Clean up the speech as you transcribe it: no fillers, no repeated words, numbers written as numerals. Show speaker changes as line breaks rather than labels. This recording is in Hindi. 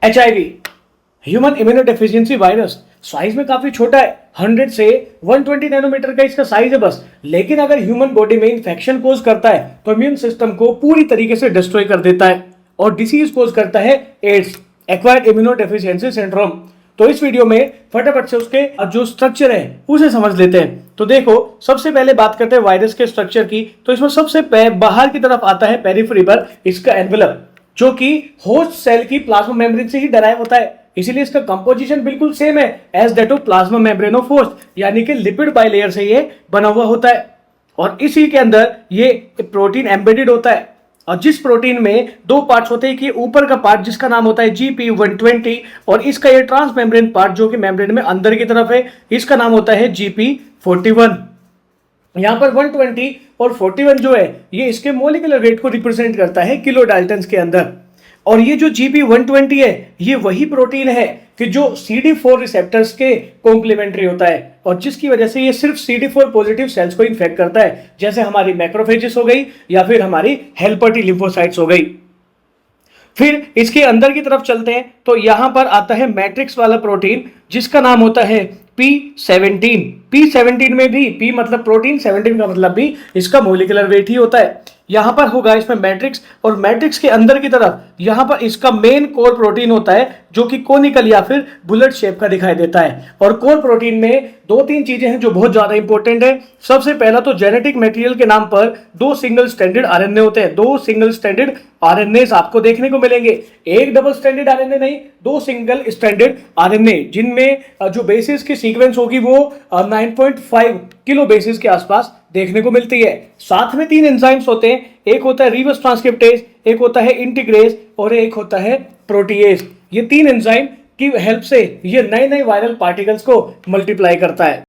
HIV human immunodeficiency virus size में काफी छोटा है, 100 से 120 नैनोमीटर का इसका साइज है बस। लेकिन अगर ह्यूमन बॉडी में इंफेक्शन कोज करता है तो इम्यून सिस्टम को पूरी तरीके से डिस्ट्रॉय कर देता है और डिसीज कोज करता है एड्स, एक्वायर्ड इम्यूनोडेफिशिएंसी सिंड्रोम। तो इस वीडियो में फटाफट से उसके जो स्ट्रक्चर है उसे समझ लेते हैं। तो देखो, सबसे पहले बात करते हैं वायरस के स्ट्रक्चर की। तो इसमें सबसे बाहर की तरफ आता है पेरिफेरी पर इसका एनवेलप, जो कि होस्ट सेल की प्लाज्मा मेम्ब्रेन से ही डराइव होता है। इसीलिए इसका कंपोजिशन बिल्कुल सेम है as that of plasma membrane of host, यानी कि लिपिड बाइलेयर से ये बना हुआ होता है। और इसी के अंदर ये प्रोटीन एम्बेडेड होता है। और जिस प्रोटीन में दो पार्ट्स होते हैं कि ऊपर का पार्ट जिसका नाम होता है GP120 और इसका ये ट्रांस मेम्ब्रेन पार्ट जो कि मेम्ब्रेन में अंदर की तरफ है, इसका नाम होता है GP41। यहां पर 120 और 41 जो है ये इसके मोलिकुलर वेट को रिप्रेजेंट करता है किलो डाल्टन्स के अंदर। और ये जो GP120 है ये वही प्रोटीन है कि जो CD4 रिसेप्टर्स के कॉम्प्लीमेंट्री होता है और जिसकी वजह से ये सिर्फ CD4 पॉजिटिव सेल्स को इन्फेक्ट करता है, जैसे हमारी मैक्रोफेजेस हो गई या फिर हमारी हेल्पर टी लिम्फोसाइट्स हो गई। फिर इसके अंदर की तरफ चलते हैं तो यहां पर आता है मैट्रिक्स वाला प्रोटीन जिसका नाम होता है P17। P17 में भी P मतलब प्रोटीन, 17 का मतलब भी इसका मोलिकुलर वेट ही होता है। यहां पर होगा इसमें मैट्रिक्स और मैट्रिक्स के अंदर की तरफ यहां पर इसका मेन कोर प्रोटीन होता है जो कि कोनिकल या फिर बुलेट शेप का दिखाई देता है। और कोर प्रोटीन में दो तीन चीजें हैं जो बहुत ज्यादा इंपॉर्टेंट है। सबसे पहला तो जेनेटिक मटेरियल के नाम पर दो सिंगल स्टैंडर्ड आरएनए होते हैं। दो सिंगल स्टैंडर्ड आरएनए आपको देखने को मिलेंगे, एक डबल स्टैंडर्ड आरएनए नहीं, दो सिंगल स्टैंडर्ड आरएनए, जिनमें जो बेसिस की सीक्वेंस होगी वो 9.5 किलो बेसिस के आसपास देखने को मिलती है। साथ में तीन एंजाइम्स होते हैं, एक होता है रिवर्स ट्रांसक्रिप्टेज, एक होता है इंटीग्रेज और एक होता है प्रोटीएज। ये तीन एंजाइम की हेल्प से ये नए नए वायरल पार्टिकल्स को मल्टीप्लाई करता है।